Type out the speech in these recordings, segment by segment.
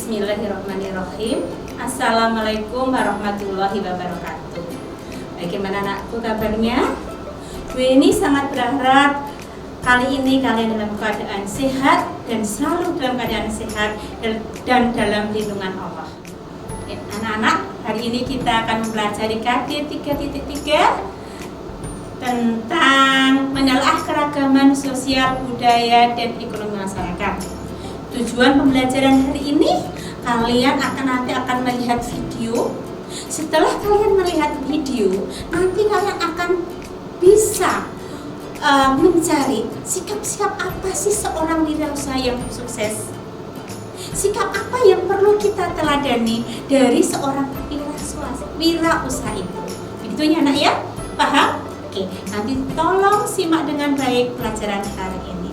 Bismillahirrahmanirrahim. Assalamualaikum warahmatullahi wabarakatuh. Bagaimana anakku kabarnya? Gue ini sangat berharap kali ini kalian dalam keadaan sehat dan selalu dalam keadaan sehat dan dalam lindungan Allah. Anak-anak, hari ini kita akan mempelajari KD 3.3 tentang menelaah keragaman sosial, budaya, dan ekonomi masyarakat. Tujuan pembelajaran hari ini, kalian nanti akan melihat video. Setelah kalian melihat video, nanti kalian akan bisa mencari sikap-sikap apa sih seorang wirausaha yang sukses. Sikap apa yang perlu kita teladani dari seorang wirausaha itu. Begitu ya anak ya? Paham? Oke, nanti tolong simak dengan baik pelajaran hari ini.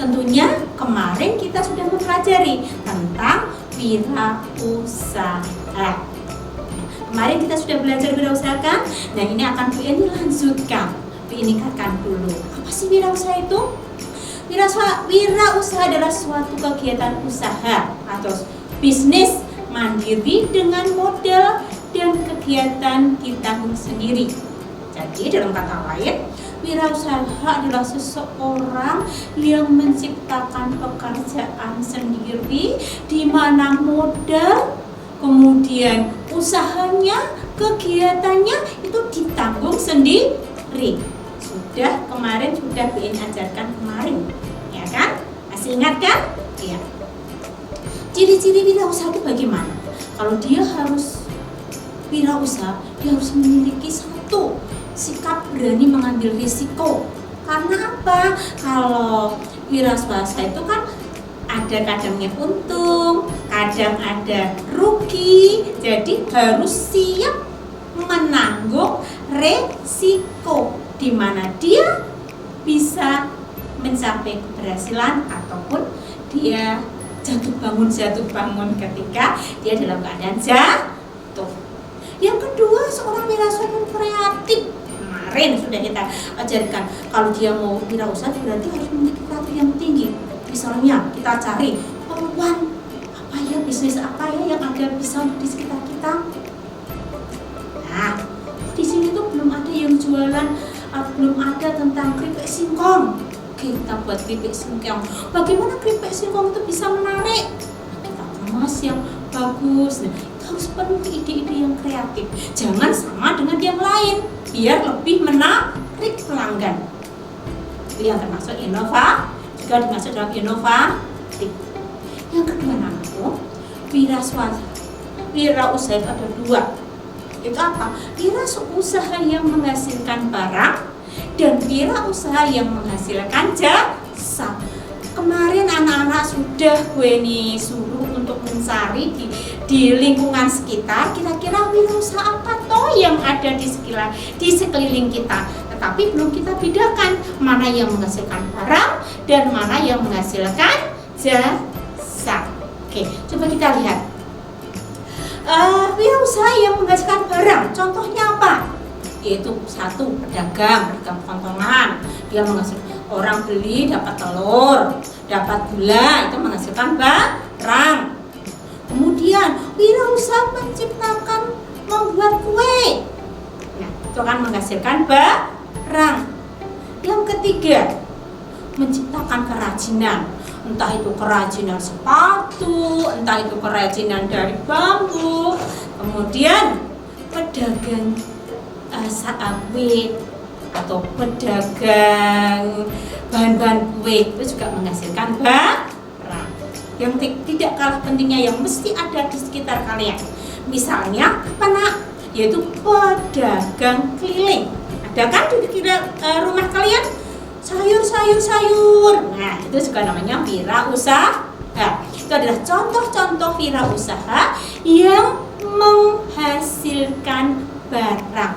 Tentunya kemarin kita sudah mempelajari tentang wirausaha. Kemarin kita sudah belajar wirausaha kan? Nah ini akan Bu Eni lanjutkan, Bu Eni ingatkan dulu. Apa sih wirausaha itu? Wirausaha adalah suatu kegiatan usaha atau bisnis mandiri dengan modal dan kegiatan ditanggung sendiri. Jadi dalam kata lain, wirausaha adalah seseorang yang menciptakan pekerjaan sendiri di mana modal, kemudian usahanya, kegiatannya itu ditanggung sendiri. Kemarin sudah Bu Eni ajarkan kemarin, ya kan? Masih ingat kan? Iya. Ciri-ciri wirausaha itu bagaimana? Kalau dia harus wirausaha, dia harus memiliki satu sikap berani mengambil risiko. Karena apa? Kalau wirausaha itu kan ada kadangnya untung, kadang ada rugi. Jadi harus siap menanggung resiko di mana dia bisa mencapai keberhasilan ataupun dia jatuh bangun ketika dia dalam keadaan jatuh. Yang kedua, seorang wirausaha yang kreatif. Kemarin sudah kita ajarkan, kalau dia mau wirausaha berarti harus memiliki kreatif yang tinggi. Misalnya kita cari peluang apa ya, bisnis apa ya yang ada bisa di sekitar kita. Nah, di sini tuh belum ada yang jualan, belum ada tentang keripik singkong. Oke, kita buat keripik singkong. Bagaimana keripik singkong itu bisa menarik? Kita kemas yang bagus. Nah, harus penuh ide-ide yang kreatif. Jangan sama dengan yang lain, biar lebih menarik pelanggan. Itu yang termasuk juga dimasuk dalam inovatif. Yang kedua anakku, wirausaha itu ada dua. Itu apa? Wirausaha yang menghasilkan barang dan wirausaha yang menghasilkan jasa. Kemarin anak-anak sudah gue nih suruh untuk mencari di lingkungan sekitar kira-kira wirausaha apa toh yang ada di sekeliling kita. Tetapi belum kita bedakan mana yang menghasilkan barang dan mana yang menghasilkan jasa. Oke, coba kita lihat. Wirausaha yang menghasilkan barang, contohnya apa? Yaitu satu, pedagang keuntungan. Dia menghasilkan, orang beli dapat telur, dapat gula, itu menghasilkan barang. Kemudian wirausaha menciptakan, membuat kue, nah itu akan menghasilkan barang. Yang ketiga, menciptakan kerajinan, entah itu kerajinan sepatu, entah itu kerajinan dari bambu. Kemudian pedagang kue atau pedagang bahan-bahan kue itu juga menghasilkan barang. Yang tidak kalah pentingnya yang mesti ada di sekitar kalian, misalnya apa nak? Yaitu pedagang keliling. Ada kan di rumah kalian sayur. Nah itu juga namanya wirausaha. Itu adalah contoh-contoh wirausaha yang menghasilkan barang.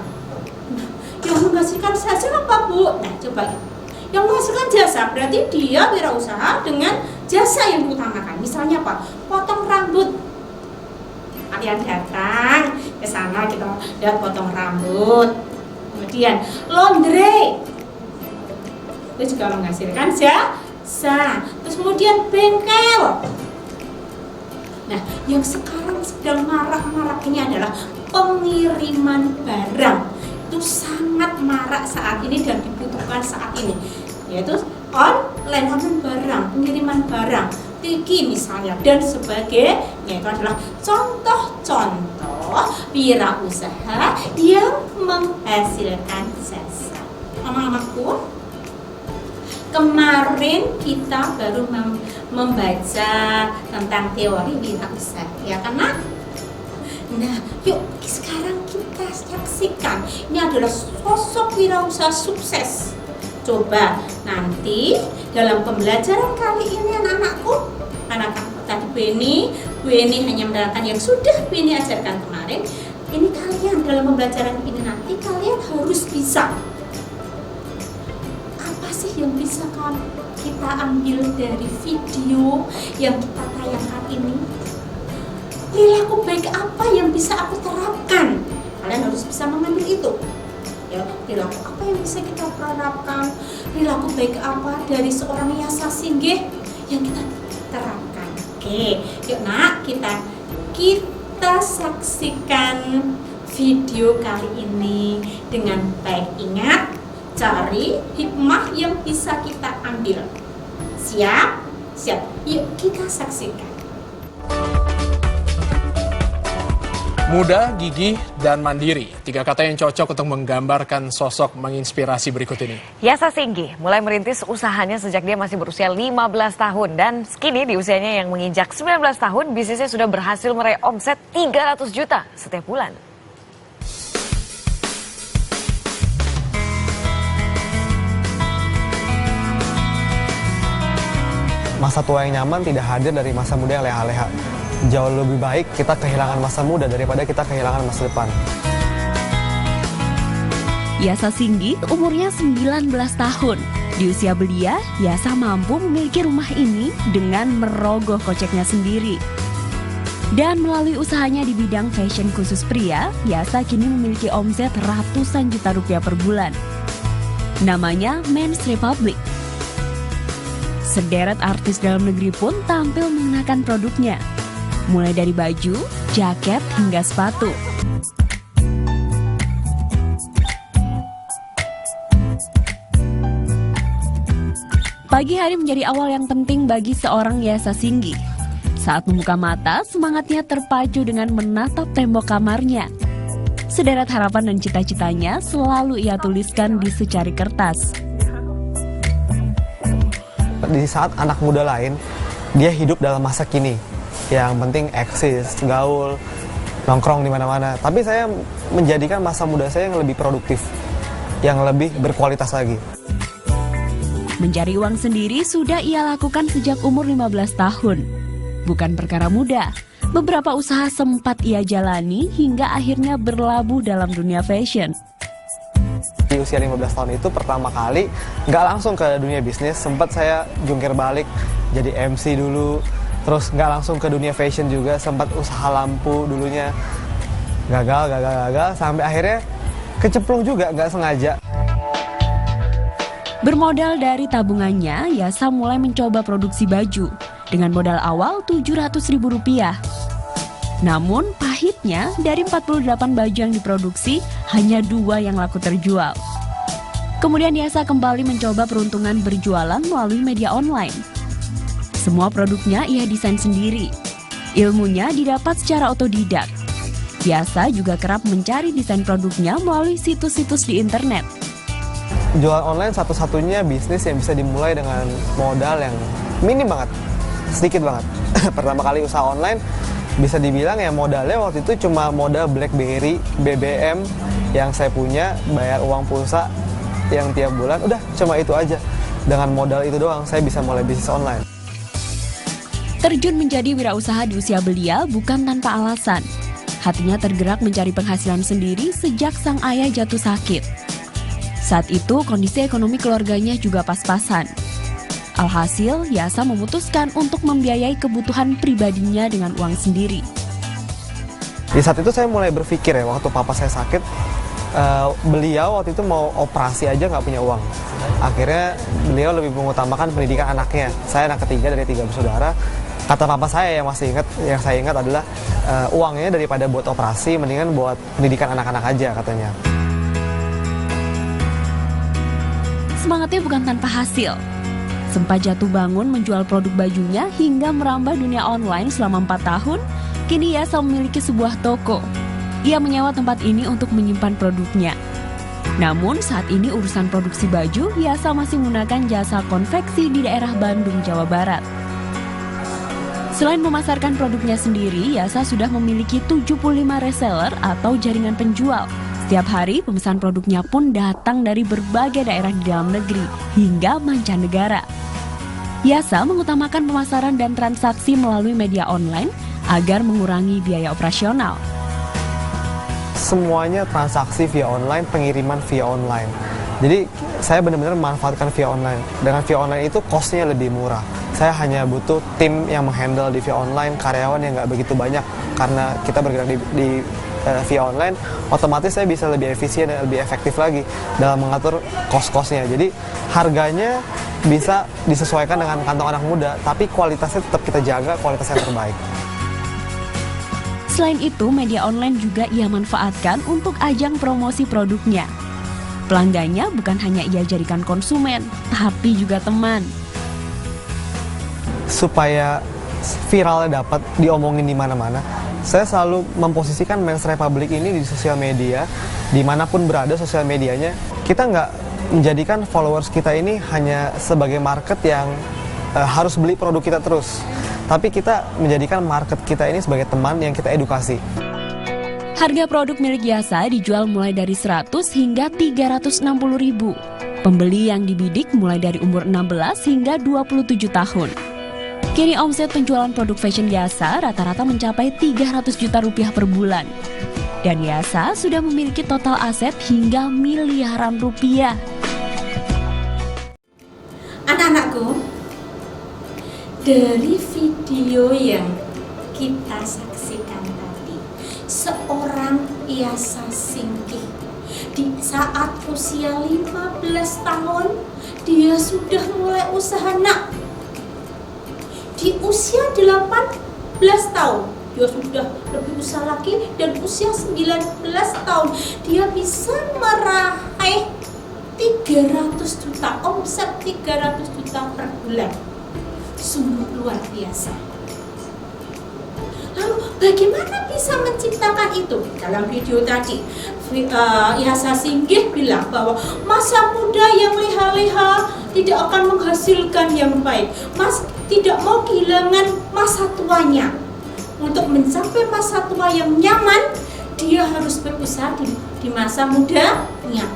Yang menghasilkan hasil apa Bu? Nah coba yang menghasilkan jasa, berarti dia wirausaha dengan jasa yang diutamakan. Misalnya apa? Potong rambut. Kalian datang ke sana, kita lihat potong rambut. Kemudian laundry, itu juga menghasilkan jasa. Terus kemudian bengkel. Nah, yang sekarang sedang marak-maraknya adalah pengiriman barang. Itu sangat marak saat ini dan dibutuhkan saat ini, yaitu online barang, pengiriman barang, Tiki misalnya dan sebagainya. Itu adalah contoh-contoh wirausaha yang menghasilkan jasa. Mama-mamaku, kemarin kita baru membaca tentang teori wirausaha, ya kan, Nak? Nah, yuk sekarang kita saksikan. Ini adalah sosok wirausaha sukses. Coba nanti dalam pembelajaran kali ini anak-anakku, anak-anak tadi Bu Eni hanya menerangkan yang sudah Bu Eni ajarkan kemarin. Ini kalian dalam pembelajaran ini nanti kalian harus bisa. Apa sih yang bisa kita ambil dari video yang kita tayangkan ini? Perilaku baik apa yang bisa aku terapkan? Kalian harus bisa mengambil itu. Ya, perilaku apa yang bisa kita terapkan? Perilaku baik apa dari seorang Yasa Singgih yang kita terapkan? Oke, yuk Nak, kita saksikan video kali ini dengan baik. Ingat, cari hikmah yang bisa kita ambil. Siap? Siap. Yuk kita saksikan. Muda, gigih, dan mandiri. 3 kata yang cocok untuk menggambarkan sosok menginspirasi berikut ini. Yasa Singgih mulai merintis usahanya sejak dia masih berusia 15 tahun. Dan kini di usianya yang menginjak 19 tahun, bisnisnya sudah berhasil meraih omset 300 juta setiap bulan. Masa tua yang nyaman tidak hadir dari masa muda yang leha-leha. Jauh lebih baik kita kehilangan masa muda daripada kita kehilangan masa depan. Yasa Singgih umurnya 19 tahun. Di usia belia, Yasa mampu memiliki rumah ini dengan merogoh koceknya sendiri. Dan melalui usahanya di bidang fashion khusus pria, Yasa kini memiliki omset ratusan juta rupiah per bulan. Namanya Men's Republic. Sederet artis dalam negeri pun tampil mengenakan produknya. Mulai dari baju, jaket, hingga sepatu. Pagi hari menjadi awal yang penting bagi seorang Yasa Singgih. Saat membuka mata, semangatnya terpacu dengan menatap tembok kamarnya. Sederet harapan dan cita-citanya selalu ia tuliskan di secari kertas. Di saat anak muda lain, dia hidup dalam masa kini. Yang penting eksis, gaul, nongkrong di mana-mana. Tapi saya menjadikan masa muda saya yang lebih produktif, yang lebih berkualitas lagi. Mencari uang sendiri sudah ia lakukan sejak umur 15 tahun. Bukan perkara mudah. Beberapa usaha sempat ia jalani hingga akhirnya berlabuh dalam dunia fashion. Di usia 15 tahun itu pertama kali nggak langsung ke dunia bisnis, sempat saya jungkir balik jadi MC dulu. Terus nggak langsung ke dunia fashion juga, sempat usaha lampu dulunya. Gagal, sampai akhirnya kecemplung juga nggak sengaja. Bermodal dari tabungannya, Yasa mulai mencoba produksi baju dengan modal awal Rp700.000. Namun pahitnya, dari 48 baju yang diproduksi, hanya 2 yang laku terjual. Kemudian Yasa kembali mencoba peruntungan berjualan melalui media online. Semua produknya ia desain sendiri. Ilmunya didapat secara otodidak. Yasa juga kerap mencari desain produknya melalui situs-situs di internet. Jualan online satu-satunya bisnis yang bisa dimulai dengan modal yang minim banget, sedikit banget. Pertama kali usaha online, bisa dibilang ya modalnya waktu itu cuma modal BlackBerry, BBM yang saya punya, bayar uang pulsa yang tiap bulan, udah cuma itu aja. Dengan modal itu doang saya bisa mulai bisnis online. Terjun menjadi wirausaha di usia belia bukan tanpa alasan. Hatinya tergerak mencari penghasilan sendiri sejak sang ayah jatuh sakit. Saat itu kondisi ekonomi keluarganya juga pas-pasan. Alhasil, Yasa memutuskan untuk membiayai kebutuhan pribadinya dengan uang sendiri. Di saat itu saya mulai berpikir ya, waktu papa saya sakit, beliau waktu itu mau operasi aja nggak punya uang. Akhirnya beliau lebih mengutamakan pendidikan anaknya. Saya anak ketiga dari 3 bersaudara. Kata papa saya yang saya ingat adalah uangnya daripada buat operasi, mendingan buat pendidikan anak-anak aja katanya. Semangatnya bukan tanpa hasil. Sempat jatuh bangun menjual produk bajunya hingga merambah dunia online selama 4 tahun, kini Yasa memiliki sebuah toko. Ia menyewa tempat ini untuk menyimpan produknya. Namun saat ini urusan produksi baju, Yasa masih menggunakan jasa konveksi di daerah Bandung, Jawa Barat. Selain memasarkan produknya sendiri, Yasa sudah memiliki 75 reseller atau jaringan penjual. Setiap hari pemesan produknya pun datang dari berbagai daerah di dalam negeri hingga mancanegara. Yasa mengutamakan pemasaran dan transaksi melalui media online agar mengurangi biaya operasional. Semuanya transaksi via online, pengiriman via online. Jadi saya benar-benar memanfaatkan via online. Dengan via online itu cost-nya lebih murah. Saya hanya butuh tim yang menghandle di via online, karyawan yang nggak begitu banyak. Karena kita bergerak di via online, otomatis saya bisa lebih efisien dan lebih efektif lagi dalam mengatur cost-cost-nya. Jadi harganya bisa disesuaikan dengan kantong anak muda, tapi kualitasnya tetap kita jaga, kualitas yang terbaik. Selain itu, media online juga ia manfaatkan untuk ajang promosi produknya. Pelanggannya bukan hanya ia jadikan konsumen, tapi juga teman. Supaya viralnya dapat diomongin di mana-mana, saya selalu memposisikan Men's Republic ini di sosial media, dimanapun berada sosial medianya. Kita nggak menjadikan followers kita ini hanya sebagai market yang harus beli produk kita terus. Tapi kita menjadikan market kita ini sebagai teman yang kita edukasi. Harga produk milik Yasa dijual mulai dari 100 hingga 360 ribu. Pembeli yang dibidik mulai dari umur 16 hingga 27 tahun. Kini omset penjualan produk fashion Yasa rata-rata mencapai 300 juta rupiah per bulan. Dan Yasa sudah memiliki total aset hingga miliaran rupiah. Anak-anakku, dari video yang kita saksikan tadi, seorang Yasa Singgih di saat usia 15 tahun dia sudah mulai usaha. Nak, di usia 18 tahun dia sudah lebih usaha lagi, dan usia 19 tahun dia bisa meraih 300 juta, omset 300 juta per bulan. Sungguh luar biasa. Lalu bagaimana bisa menciptakan itu? Dalam video tadi Yasa Singgih bilang bahwa masa muda yang leha-leha tidak akan menghasilkan yang baik. Mas tidak mau kehilangan masa tuanya. Untuk mencapai masa tua yang nyaman, dia harus berusaha di masa mudanya.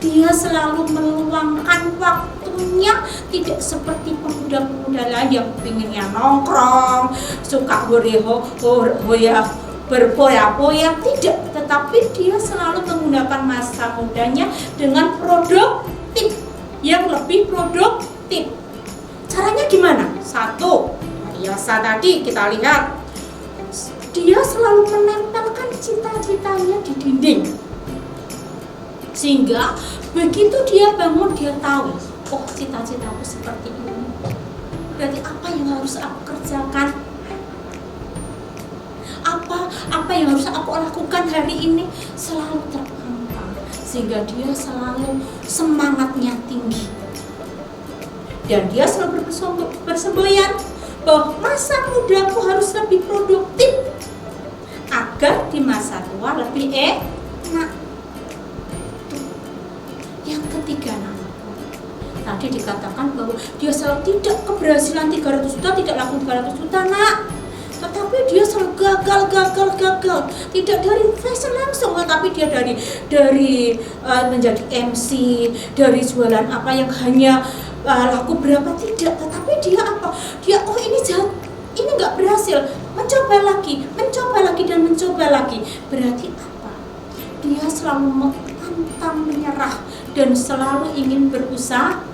Dia selalu meluangkan waktunya, tidak seperti pemuda-pemuda lain yang pinginnya nongkrong, suka berpoya-poya, tidak. Tetapi dia selalu menggunakan masa mudanya dengan produktif, yang lebih produktif. Caranya gimana? Satu, Yasa tadi kita lihat, dia selalu menempelkan cita-citanya di dinding. Sehingga begitu dia bangun, dia tahu, oh cita-citaku seperti ini. Berarti apa yang harus aku kerjakan? Apa yang harus aku lakukan hari ini? Selalu terpampang. Sehingga dia selalu semangatnya tinggi. Dan dia selalu bersemboyan bahwa masa mudaku harus lebih produktif agar di masa tua lebih enak. Yang ketiga, tadi dikatakan bahwa dia selalu tidak keberhasilan 300 juta, tidak laku 300 juta, nak. Tetapi dia selalu gagal. Tidak dari fashion langsung, tetapi dia dari menjadi MC, dari jualan apa yang hanya laku berapa, tidak. Tetapi dia apa? Dia ini nggak berhasil, mencoba lagi dan mencoba lagi. Berarti apa? Dia selalu pantang menyerah dan selalu ingin berusaha.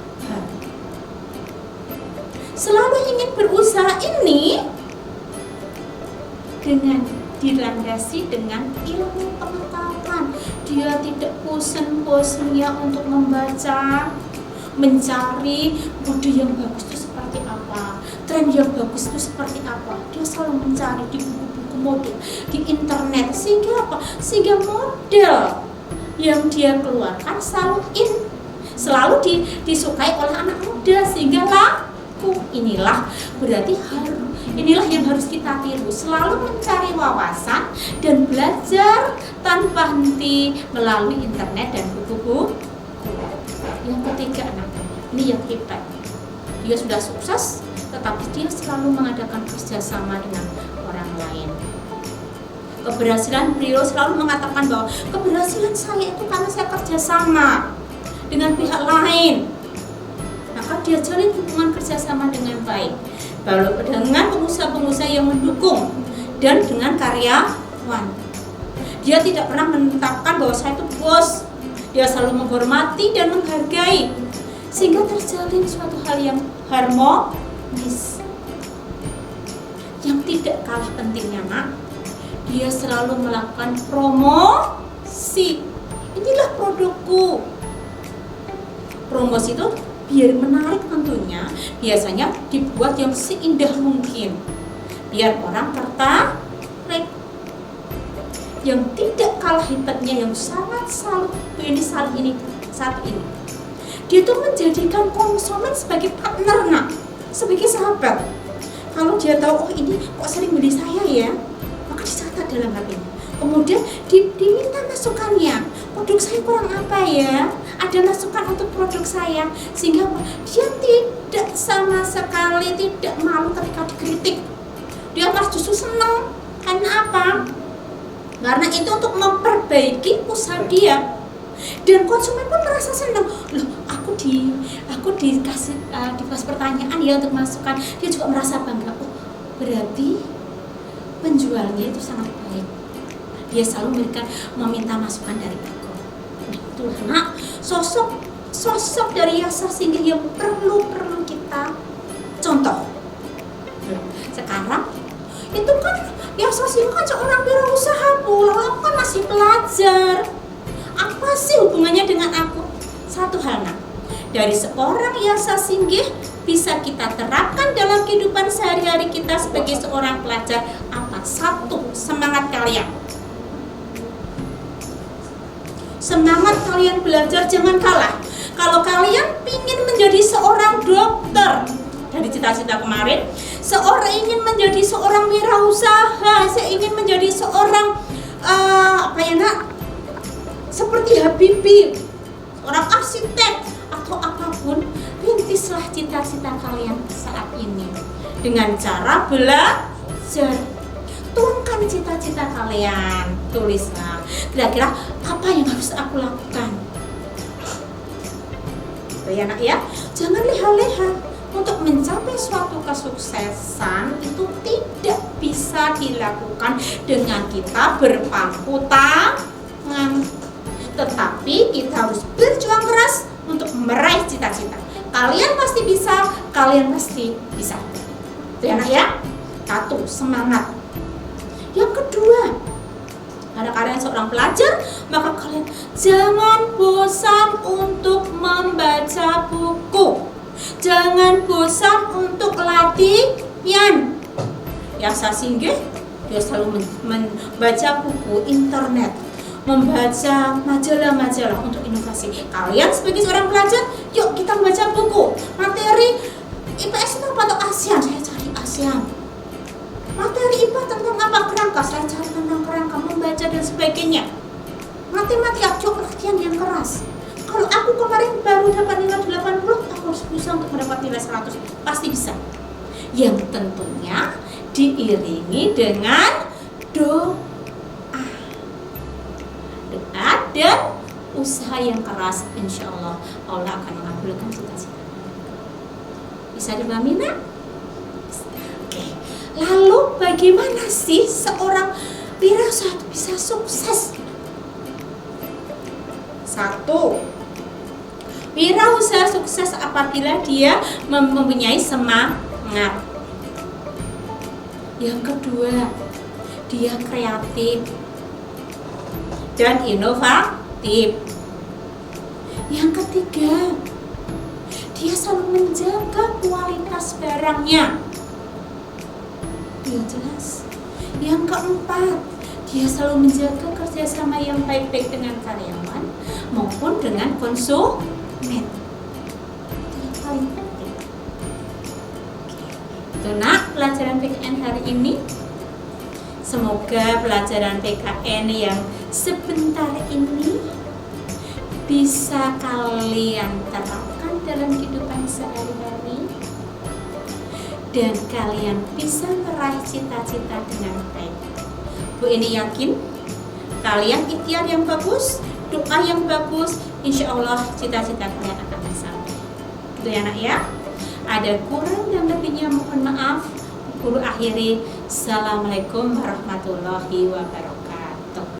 Selalu ingin berusaha ini dengan dilandasi dengan ilmu pengetahuan. Dia tidak bosan-bosannya untuk membaca, mencari budi yang bagus itu seperti seperti apa, tren yang bagus itu seperti apa. Dia selalu mencari di buku-buku model, di internet, sehingga apa? Sehingga model yang dia keluarkan selalu disukai oleh anak muda, sehingga laku. Inilah yang harus kita tiru, selalu mencari wawasan dan belajar tanpa henti melalui internet dan buku-buku. Yang ketiga, ini yang hebat, dia sudah sukses tetapi dia selalu mengadakan kerjasama dengan orang lain. Keberhasilan beliau selalu mengatakan bahwa keberhasilan saya itu karena saya kerjasama dengan pihak lain. Maka dia jalin hubungan kerjasama dengan baik, dengan pengusaha-pengusaha yang mendukung dan dengan karyawan. Dia tidak pernah menetapkan bahwa saya itu bos. Dia selalu menghormati dan menghargai, sehingga terjalin suatu hal yang harmonis. Yang tidak kalah pentingnya, dia selalu melakukan promosi. Inilah produkku. Promosi itu biar menarik tentunya, biasanya dibuat yang seindah mungkin, biar orang tertarik. Yang tidak kalah hebatnya, yang sangat salut saat ini, dia tuh menjadikan konsumen sebagai partner, sebagai sahabat. Kalau dia tahu, oh ini kok sering beli saya ya, maka dicatat dalam hatinya. Kemudian diminta masukannya, produk saya kurang apa ya, ada masukan untuk produk saya, sehingga dia tidak sama sekali tidak malu ketika dikritik. Dia malah justru senang. Karena apa? Karena itu untuk memperbaiki usaha dia. Dan konsumen pun merasa senang. Loh, aku dikasih pertanyaan ya untuk masukan. Dia juga merasa bangga. Oh, berarti penjualnya itu sangat baik. Dia selalu meminta masukan dari aku. Itulah sosok dari Yasa Singgih yang perlu kita contoh. Sekarang itu kan Yasa Singgih kan seorang wirausaha pula, aku kan masih pelajar. Apa sih hubungannya dengan aku? Satu hal, dari seorang Yasa Singgih bisa kita terapkan dalam kehidupan sehari-hari kita sebagai seorang pelajar. Apa? Satu, semangat kalian. Semangat kalian belajar, jangan kalah. Kalau kalian ingin menjadi seorang dokter, dari cita-cita kemarin, ingin menjadi seorang wirausaha, saya ingin menjadi seorang seperti Habibie, orang arsitek atau apapun, rintislah cita-cita kalian saat ini dengan cara belajar. Tuangkan cita-cita kalian, tulislah kira-kira apa yang harus aku lakukan. Ya nak ya, jangan leha-leha. Untuk mencapai suatu kesuksesan itu tidak bisa dilakukan dengan kita berpangku tangan, tetapi kita harus berjuang keras untuk meraih cita-cita. Kalian pasti bisa, ya nak ya. Satu, semangat. Yang kedua, karena kalian seorang pelajar, maka kalian jangan bosan untuk membaca buku. Jangan bosan untuk latihan. Yasa Singgih dia selalu membaca buku internet, membaca majalah-majalah untuk inovasi. Kalian sebagai seorang pelajar, yuk kita membaca buku. Materi IPS itu apa? Atau ASEAN? Saya cari ASEAN. Materi IPA tentang apa? Kerangka, saya cari tentang kerangka, membaca dan sebagainya. Matematika, yuk latihan yang keras. Kalau aku kemarin baru dapat nilai 80, aku harus berusaha untuk mendapat nilai 100. Pasti bisa. Yang tentunya diiringi dengan doa dan usaha yang keras. Insya Allah akan mengabulkan cita-cita. Bisa dipahami, nak? Oke. Lalu bagaimana sih seorang wirausaha bisa sukses? Satu, wirausaha sukses apabila dia mempunyai semangat. Yang kedua, dia kreatif dan inovatif. Yang ketiga, dia selalu menjaga kualitas barangnya. Ya jelas. Yang keempat, dia selalu menjaga kerjasama yang baik-baik dengan karyawan maupun dengan konsumen. Itu yang paling penting. Itu nak pelajaran PKN hari ini. Semoga pelajaran PKN yang sebentar ini bisa kalian terapkan dalam kehidupan sehari-hari dan kalian bisa meraih cita-cita dengan baik. Bu ini yakin kalian ikhtiar yang bagus, doa yang bagus, insya Allah cita-cita kalian akan tercapai. Itu ya nak ya. Ada kurang dan lebihnya mohon maaf. Guru akhiri. Assalamualaikum warahmatullahi wabarakatuh.